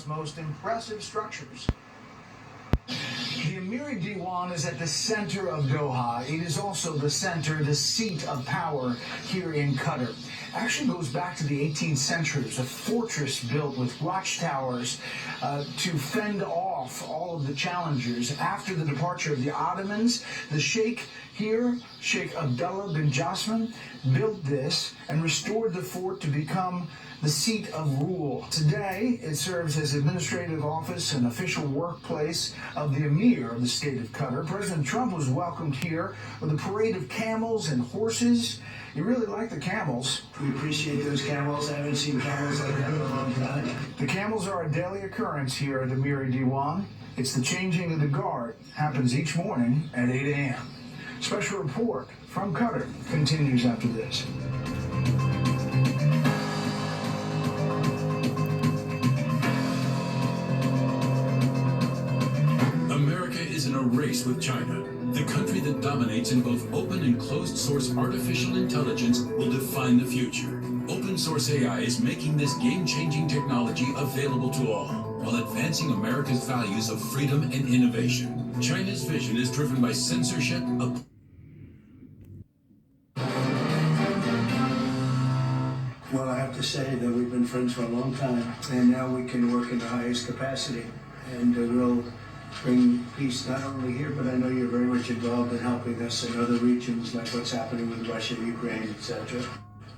Most impressive structures. The Amiri Diwan is at the center of Doha. It is also the center, the seat of power here in Qatar. Actually goes back to the 18th century. It's a fortress built with watchtowers to fend off all of the challengers. After the departure of the Ottomans, the Sheikh here, Sheikh Abdullah bin Jasmin, built this and restored the fort to become the seat of rule. Today, it serves as administrative office and official workplace of the Emir of the state of Qatar. President Trump was welcomed here with a parade of camels and horses. You really like the camels. We appreciate those camels. I haven't seen camels like that in a long time. The camels are a daily occurrence here at Amiri Diwan. It's the changing of the guard. Happens each morning at 8 a.m. Special report from Qatar continues after this. America is in a race with China. The country that dominates in both open and closed source artificial intelligence will define the future. Open source AI is making this game-changing technology available to all, while advancing America's values of freedom and innovation. China's vision is driven by censorship. Well, I have to say that we've been friends for a long time, and now we can work in the highest capacity, and we'll bring peace not only here, but I know you're very much involved in helping us in other regions, like what's happening with Russia, Ukraine, etc.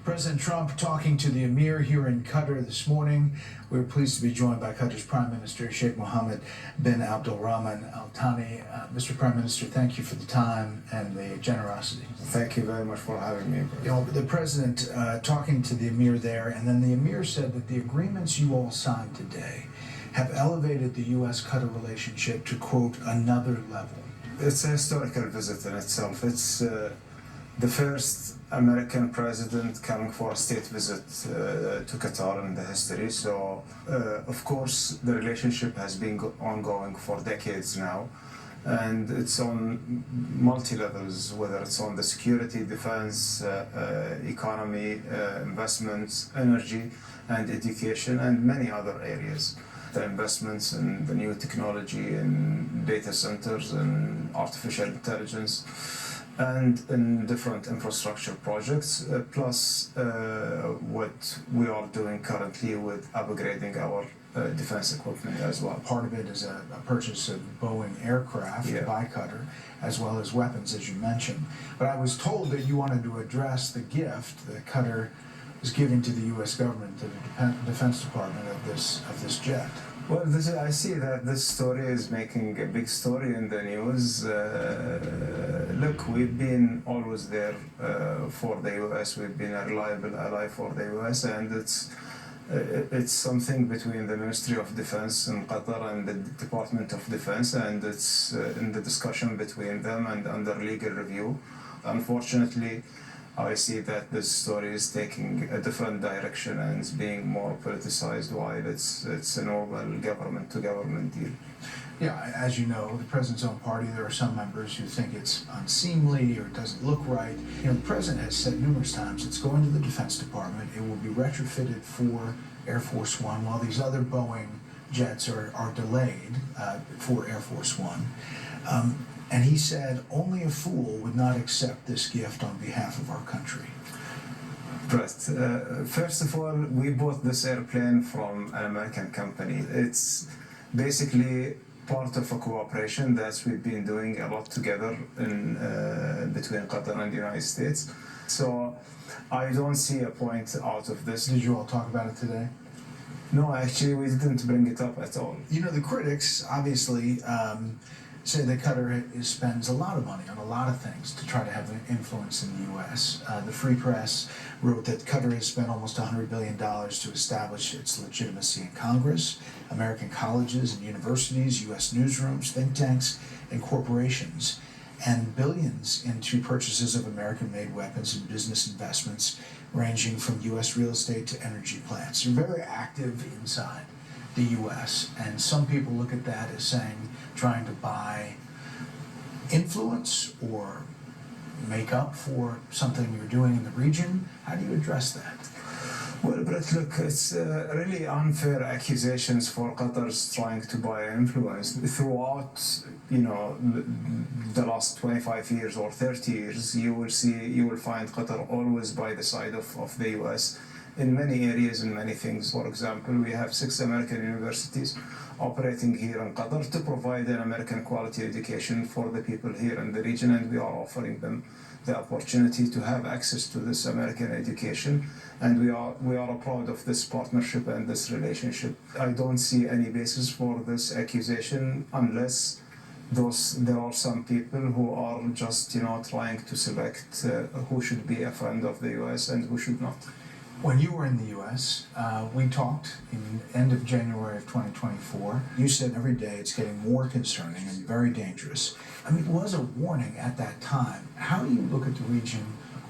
President Trump talking to the Emir here in Qatar this morning. We're pleased to be joined by Qatar's Prime Minister, Sheikh Mohammed bin Abdulrahman Al Thani. Mr. Prime Minister, thank you for the time and the generosity. Thank you very much for having me. You know, the President talking to the Emir there, and then the Emir said that the agreements you all signed today have elevated the U.S.-Qatar relationship to, quote, another level. It's a historical visit in itself. It's the first American president coming for a state visit to Qatar in the history. So, of course, the relationship has been ongoing for decades now. And it's on multi-levels, whether it's on the security, defense, economy, investments, energy, and education, and many other areas. The investments in the new technology in data centers and artificial intelligence and in different infrastructure projects, plus what we are doing currently with upgrading our defense equipment as well. Part of it is a purchase of Boeing aircraft by Qatar, as well as weapons, as you mentioned. But I was told that you wanted to address the gift that Qatar is giving to the U.S. government, to the Defense Department, of this jet. Well, I see that this story is making a big story in the news. Look, we've been always there for the U.S. We've been a reliable ally for the U.S. and it's something between the Ministry of Defense in Qatar and the Department of Defense, and it's in the discussion between them and under legal review. Unfortunately, I see that this story is taking a different direction and it's being more politicized while it's a normal government-to-government deal. Yeah, as you know, the president's own party, there are some members who think it's unseemly or it doesn't look right. You know, the president has said numerous times it's going to the Defense Department. It will be retrofitted for Air Force One, while these other Boeing jets are delayed for Air Force One. And he said only a fool would not accept this gift on behalf of our country. Right. First of all, we bought this airplane from an American company. It's basically part of a cooperation that we've been doing a lot together in between Qatar and the United States. So I don't see a point out of this. Did you all talk about it today? No, actually, we didn't bring it up at all. You know, the critics obviously say that Qatar spends a lot of money on a lot of things to try to have an influence in the U.S. The Free Press wrote that Qatar has spent almost $100 billion to establish its legitimacy in Congress, American colleges and universities, U.S. newsrooms, think tanks, and corporations, and billions into purchases of American-made weapons and business investments ranging from U.S. real estate to energy plants. You're very active inside the U.S., and some people look at that as saying trying to buy influence or make up for something you're doing in the region. How do you address that? Well, but look, it's really unfair accusations for Qatar's trying to buy influence. Throughout, the last 25 years or 30 years, you will find Qatar always by the side of the U.S. in many areas and many things. For example, we have 6 American universities operating here in Qatar to provide an American quality education for the people here in the region, and we are offering them the opportunity to have access to this American education, and we are proud of this partnership and this relationship. I don't see any basis for this accusation unless there are some people who are just trying to select who should be a friend of the U.S. and who should not. When you were in the U.S., we talked in the end of January of 2024. You said every day it's getting more concerning and very dangerous. I mean, it was a warning at that time. How do you look at the region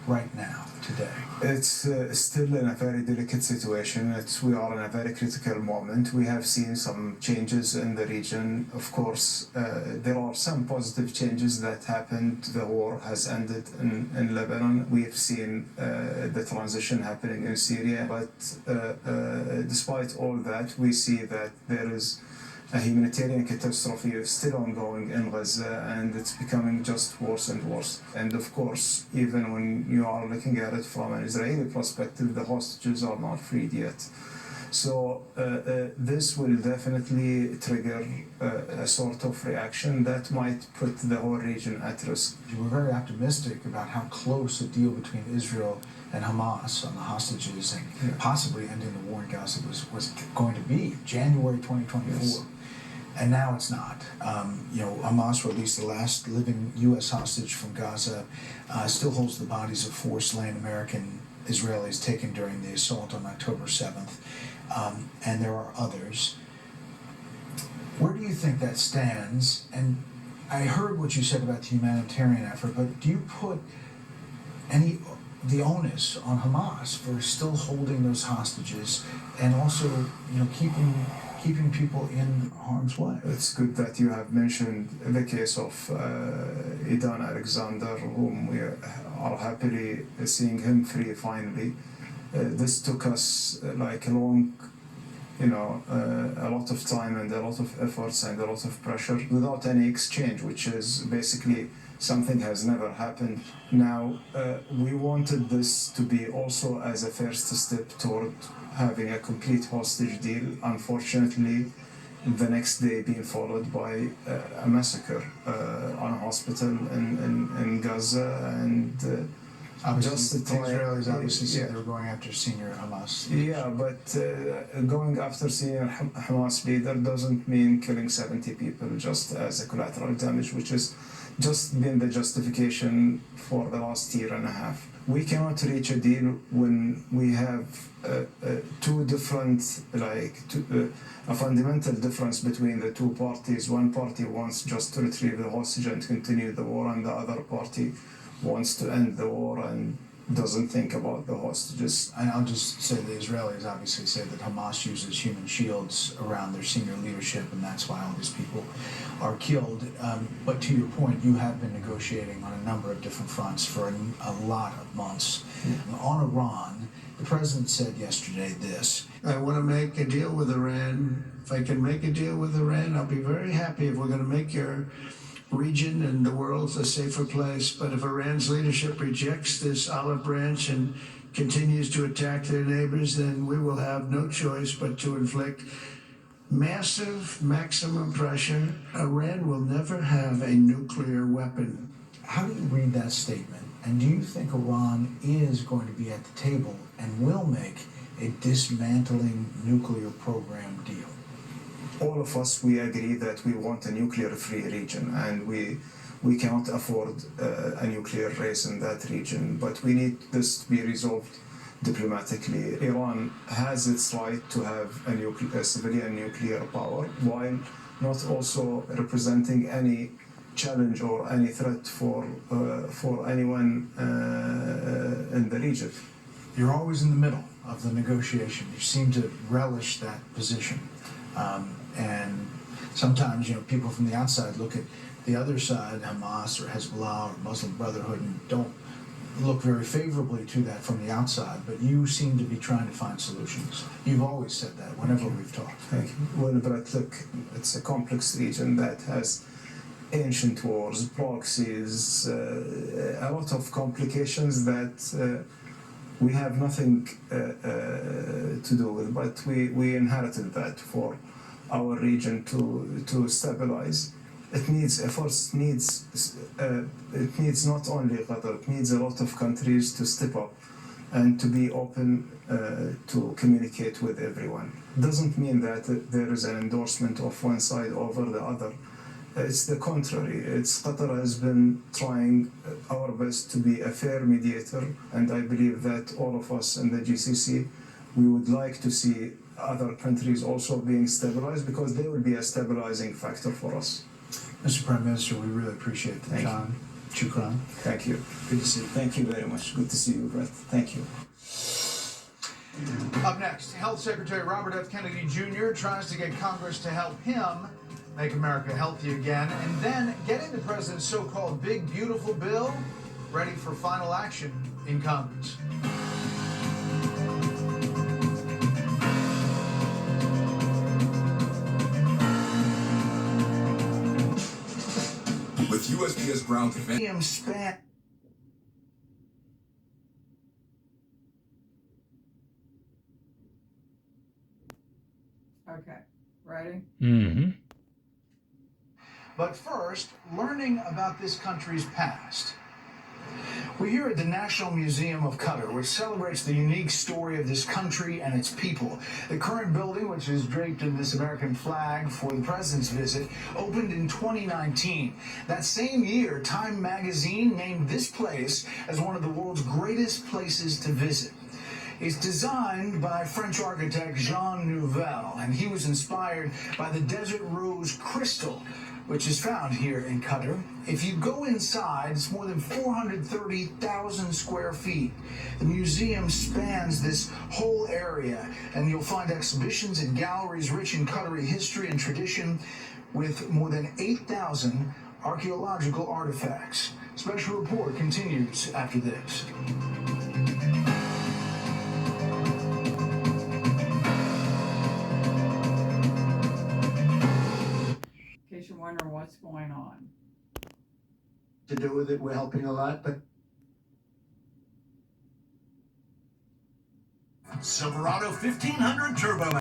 right now, today? It's still in a very delicate situation. We are in a very critical moment. We have seen some changes in the region. Of course, there are some positive changes that happened. The war has ended in Lebanon. We have seen the transition happening in Syria. But despite all that, we see that there is a humanitarian catastrophe still ongoing in Gaza, and it's becoming just worse and worse. And of course, even when you are looking at it from an Israeli perspective, the hostages are not freed yet. So this will definitely trigger a sort of reaction that might put the whole region at risk. You were very optimistic about how close a deal between Israel and Hamas on the hostages and possibly ending the war in Gaza was going to be January 2024. Yes. And now it's not. Hamas released the last living U.S. hostage from Gaza, still holds the bodies of 4 slain American Israelis taken during the assault on October 7th, and there are others. Where do you think that stands? And I heard what you said about the humanitarian effort, but do you put the onus on Hamas for still holding those hostages and also, keeping people in harm's way? It's good that you have mentioned the case of Idan Alexander, whom we are happily seeing him free finally. This took us a long, a lot of time and a lot of efforts and a lot of pressure without any exchange, which is basically something has never happened. Now, we wanted this to be also as a first step toward having a complete hostage deal. Unfortunately, the next day being followed by a massacre on a hospital in Gaza, and obviously, the Israelis obviously said they were going after senior Hamas leaders. Yeah, but going after senior Hamas leader doesn't mean killing 70 people just as a collateral damage, which has just been the justification for the last year and a half. We cannot reach a deal when we have two different, a fundamental difference between the two parties. One party wants just to retrieve the hostage and continue the war, and the other party wants to end the war and doesn't think about the hostages. And I'll just say the Israelis obviously say that Hamas uses human shields around their senior leadership, and that's why all these people are killed. But to your point, you have been negotiating on a number of different fronts for a lot of months. Yeah. On Iran, the president said yesterday this: I want to make a deal with Iran. If I can make a deal with Iran, I'll be very happy. If we're going to make your region and the world a safer place. But if Iran's leadership rejects this olive branch and continues to attack their neighbors, then we will have no choice but to inflict massive maximum pressure. Iran will never have a nuclear weapon. How do you read that statement? And do you think Iran is going to be at the table and will make a dismantling nuclear program deal? All of us, we agree that we want a nuclear-free region, and we cannot afford a nuclear race in that region, but we need this to be resolved diplomatically. Iran has its right to have a civilian nuclear power, while not also representing any challenge or any threat for anyone in the region. You're always in the middle of the negotiation. You seem to relish that position. And sometimes, people from the outside look at the other side, Hamas or Hezbollah or Muslim Brotherhood, and don't look very favorably to that from the outside, but you seem to be trying to find solutions. You've always said that whenever we've talked. Thank you. Well, but look, it's a complex region that has ancient wars, proxies, a lot of complications that we have nothing to do with, but we inherited that for our region to stabilize. It needs efforts. It needs not only Qatar. It needs a lot of countries to step up and to be open to communicate with everyone. Doesn't mean that there is an endorsement of one side over the other. It's the contrary. Qatar has been trying our best to be a fair mediator, and I believe that all of us in the GCC, we would like to see other countries also being stabilized, because they will be a stabilizing factor for us. Mr. Prime Minister, we really appreciate the time. Shukran. Thank you. Good to see you. Thank you very much. Good to see you, Brett. Thank you. Up next, Health Secretary Robert F. Kennedy Jr. tries to get Congress to help him make America healthy again, and then getting the president's so-called big, beautiful bill ready for final action in Congress. With USPS ground defense. Span. Okay, ready? Mm-hmm. But first, learning about this country's past. We're here at the National Museum of Qatar, which celebrates the unique story of this country and its people. The current building, which is draped in this American flag for the president's visit, opened in 2019. That same year, Time magazine named this place as one of the world's greatest places to visit. It's designed by French architect Jean Nouvel, and he was inspired by the desert rose crystal, which is found here in Qatar. If you go inside, it's more than 430,000 square feet. The museum spans this whole area, and you'll find exhibitions and galleries rich in Qatari history and tradition, with more than 8,000 archaeological artifacts. Special report continues after this. In case you're wondering what's going on. To do with it, we're helping a lot, but Silverado 1500 Turbo.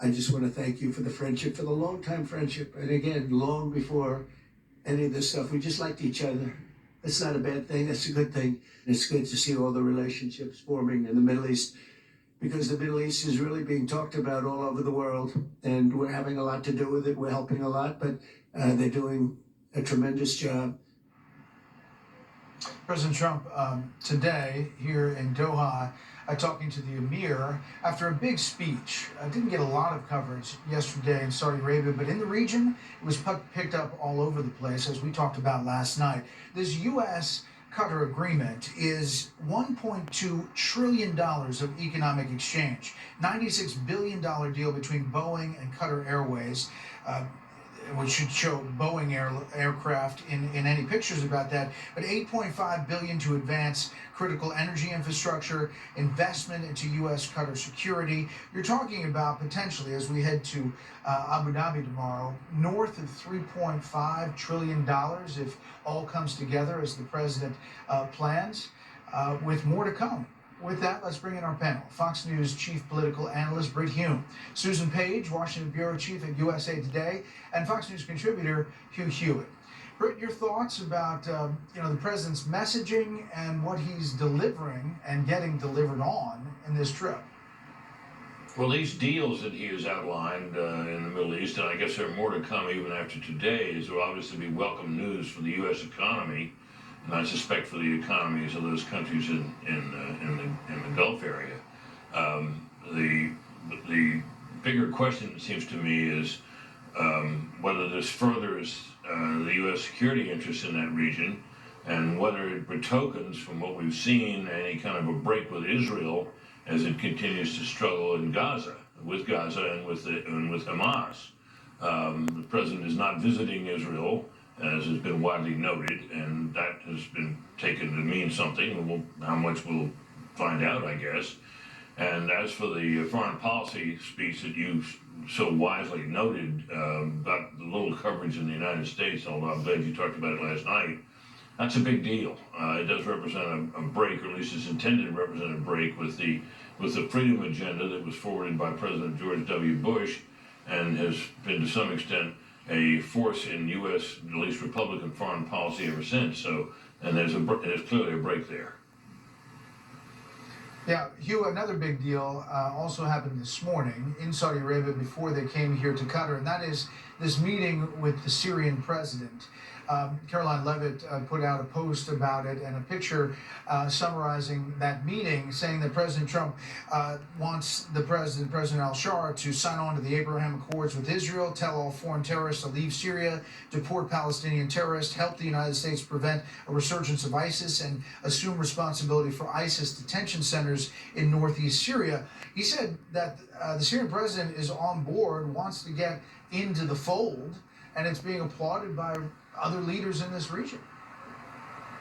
I just want to thank you for the friendship, for the long-time friendship. And again, long before any of this stuff, we just liked each other. That's not a bad thing. That's a good thing. It's good to see all the relationships forming in the Middle East, because the Middle East is really being talked about all over the world, and we're having a lot to do with it. We're helping a lot, but they're doing a tremendous job. President Trump today here in Doha talking to the Emir after a big speech. Didn't get a lot of coverage yesterday in Saudi Arabia, but in the region, it was picked up all over the place, as we talked about last night. This U.S.-Qatar agreement is $1.2 trillion of economic exchange, $96 billion deal between Boeing and Qatar Airways, which should show Boeing aircraft in any pictures about that, but $8.5 billion to advance critical energy infrastructure, investment into U.S. Qatar security. You're talking about potentially, as we head to Abu Dhabi tomorrow, north of $3.5 trillion if all comes together as the president plans, with more to come. With that, let's bring in our panel. Fox News Chief Political Analyst Britt Hume, Susan Page, Washington Bureau Chief at USA Today, and Fox News contributor Hugh Hewitt. Britt, your thoughts about the president's messaging and what he's delivering and getting delivered on in this trip? Well, these deals that he has outlined in the Middle East, and I guess there are more to come even after today, will obviously be welcome news for the U.S. economy, and I suspect for the economies of those countries in the Gulf area. The bigger question, it seems to me, is whether this furthers the U.S. security interests in that region, and whether it betokens, from what we've seen, any kind of a break with Israel as it continues to struggle in Gaza and with Hamas. The president is not visiting Israel. as has been widely noted, and that has been taken to mean something. How much we'll find out, I guess. And as for the foreign policy speech that you so wisely noted about the little coverage in the United States, although I'm glad you talked about it last night, that's a big deal. It does represent a break, or at least it's intended to represent a break with the freedom agenda that was forwarded by President George W. Bush, and has been to some extent a force in U.S., at least Republican foreign policy ever since. So, and there's clearly a break there. Yeah, Hugh, another big deal also happened this morning in Saudi Arabia before they came here to Qatar, and that is this meeting with the Syrian president. Caroline Levitt put out a post about it and a picture summarizing that meeting, saying that President Trump wants President al-Shara, to sign on to the Abraham Accords with Israel, tell all foreign terrorists to leave Syria, deport Palestinian terrorists, help the United States prevent a resurgence of ISIS, and assume responsibility for ISIS detention centers in northeast Syria. He said that the Syrian president is on board, wants to get into the fold, and it's being applauded by other leaders in this region.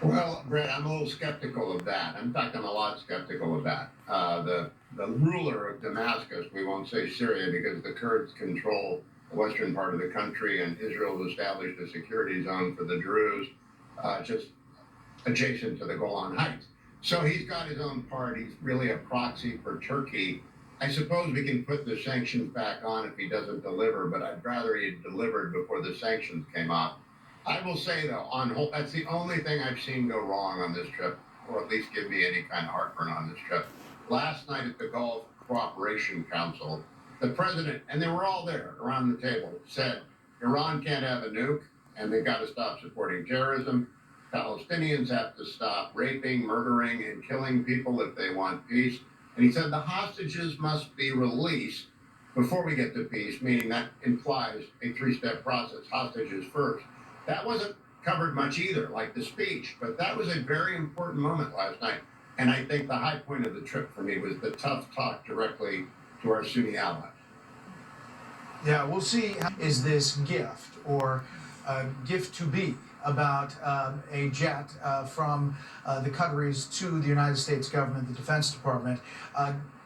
Well, Brett, I'm a little skeptical of that. In fact, I'm a lot skeptical of that. The ruler of Damascus, we won't say Syria because the Kurds control the western part of the country, and Israel has established a security zone for the Druze just adjacent to the Golan Heights. So he's got his own part. He's really a proxy for Turkey. I suppose we can put the sanctions back on if he doesn't deliver, but I'd rather he had delivered before the sanctions came off. I will say, though, that's the only thing I've seen go wrong on this trip, or at least give me any kind of heartburn on this trip. Last night at the Gulf Cooperation Council, the president, and they were all there around the table, said Iran can't have a nuke, and they've got to stop supporting terrorism. Palestinians have to stop raping, murdering, and killing people if they want peace. And he said the hostages must be released before we get to peace, meaning that implies a three-step process, hostages first. That wasn't covered much either, like the speech, but that was a very important moment last night. And I think the high point of the trip for me was the tough talk directly to our Sunni ally. Yeah, we'll see. Is this gift or gift to be about a jet from the Qataris to the United States government, the Defense Department?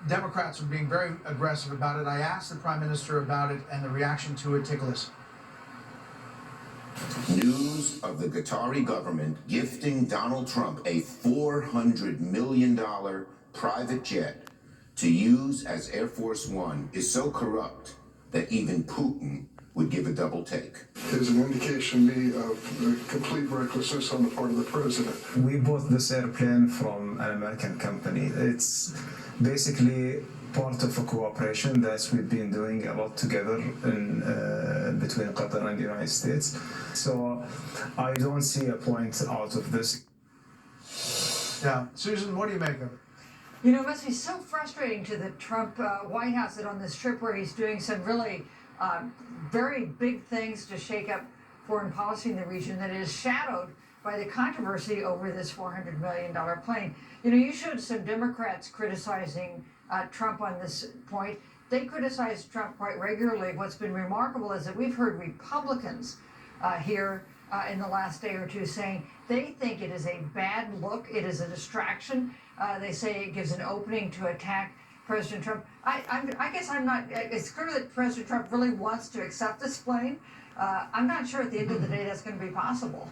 Democrats are being very aggressive about it. I asked the Prime Minister about it and the reaction to it. Take a listen. News of the Qatari government gifting Donald Trump a $400 million private jet to use as Air Force One is so corrupt that even Putin would give a double take. Is an indication to me of complete recklessness on the part of the president. We bought this airplane from an American company. It's basically part of a cooperation that we've been doing a lot together in between Qatar and the United States. So I don't see a point out of this. Yeah, Susan, what do you make of it? You know, it must be so frustrating to the Trump White House that on this trip where he's doing some really very big things to shake up foreign policy in the region, that is shadowed by the controversy over this $400 million plane. You know, you showed some Democrats criticizing Trump on this point. They criticize Trump quite regularly. What's been remarkable is that we've heard Republicans here in the last day or two saying they think it is a bad look, it is a distraction. They say it gives an opening to attack President Trump. I guess I'm not, it's clear that President Trump really wants to accept this plane. I'm not sure at the end of the day that's going to be possible.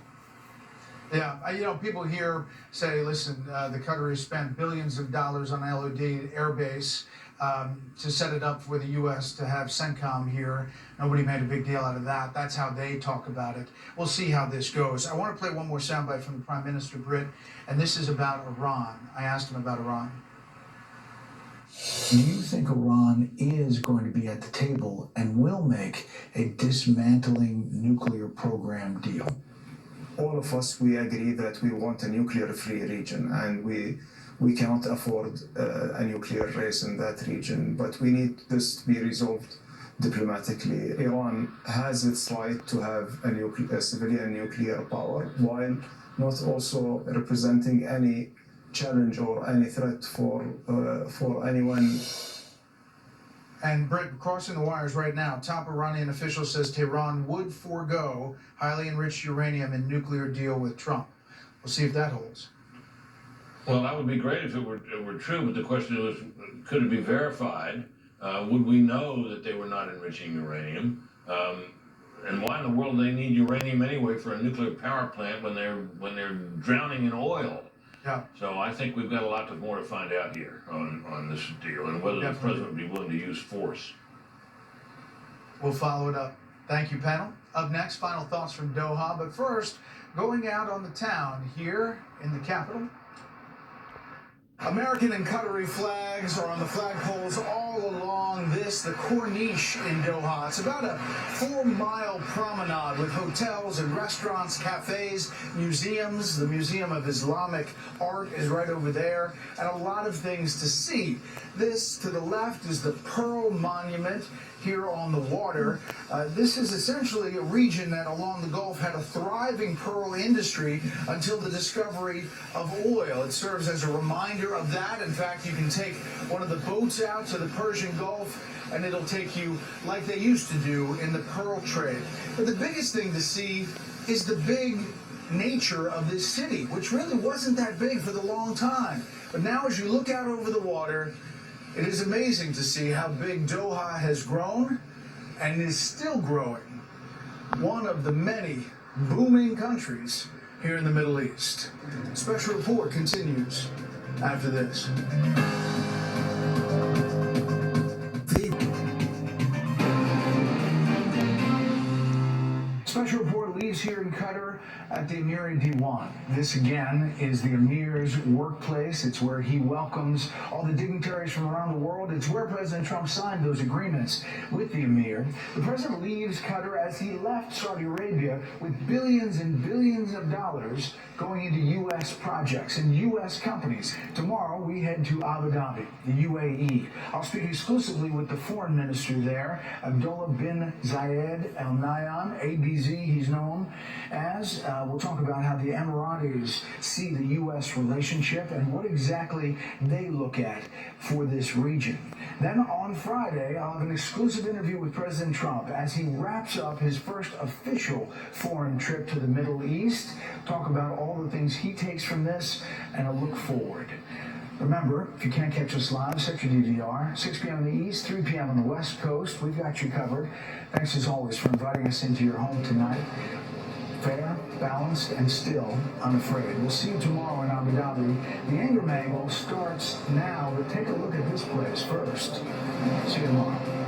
Yeah, you know, people here say, listen, the Qataris spent billions of dollars on LOD Air Base to set it up for the U.S. to have CENTCOM here. Nobody made a big deal out of that. That's how they talk about it. We'll see how this goes. I want to play one more soundbite from the Prime Minister, Britt, and this is about Iran. I asked him about Iran. Do you think Iran is going to be at the table and will make a dismantling nuclear program deal? All of us, we agree that we want a nuclear-free region, and we cannot afford a nuclear race in that region, but we need this to be resolved diplomatically. Iran has its right to have a civilian nuclear power, while not also representing any challenge or any threat for anyone And Britt, crossing the wires right now, top Iranian official says Tehran would forego highly enriched uranium in nuclear deal with Trump. We'll see if that holds. Well, that would be great if it were true, but the question was, could it be verified? Would we know that they were not enriching uranium? And why in the world do they need uranium anyway for a nuclear power plant when they're drowning in oil? Yeah. So I think we've got a lot more to find out here on this deal and whether the president would be willing to use force. We'll follow it up. Thank you, panel. Up next, final thoughts from Doha. But first, going out on the town here in the capital. American and Qatari flags are on the flagpoles all along the Corniche in Doha. It's about a 4-mile promenade with hotels and restaurants, cafes, museums. The Museum of Islamic Art is right over there, and a lot of things to see. This, to the left, is the Pearl Monument here on the water. This is essentially a region that along the Gulf had a thriving pearl industry until the discovery of oil. It serves as a reminder of that. In fact, you can take one of the boats out to the Persian Gulf and it'll take you like they used to do in the pearl trade. But the biggest thing to see is the big nature of this city, which really wasn't that big for the long time. But now as you look out over the water, it is amazing to see how big Doha has grown and is still growing. One of the many booming countries here in the Middle East. Special report continues after this. Special report leaves here in Qatar at the Emiri Diwan. This again is the Emir's workplace. It's where he welcomes all the dignitaries from around the world. It's where President Trump signed those agreements with the Emir. The president leaves Qatar as he left Saudi Arabia with billions and billions of dollars going into U.S. projects and U.S. companies. Tomorrow we head to Abu Dhabi, the UAE. I'll speak exclusively with the foreign minister there, Abdullah bin Zayed Al Nahyan, ABZ he's known as. We'll talk about how the Emiratis see the U.S. relationship and what exactly they look at for this region. Then on Friday, I'll have an exclusive interview with President Trump as he wraps up his first official foreign trip to the Middle East. Talk about all the things he takes from this and a look forward. Remember, if you can't catch us live, set your DVR. 6 p.m. in the East, 3 p.m. on the West Coast. We've got you covered. Thanks as always for inviting us into your home tonight. Fair, balanced, and still unafraid. We'll see you tomorrow in Abu Dhabi. The Anger Mangle starts now, but take a look at this place first. See you tomorrow.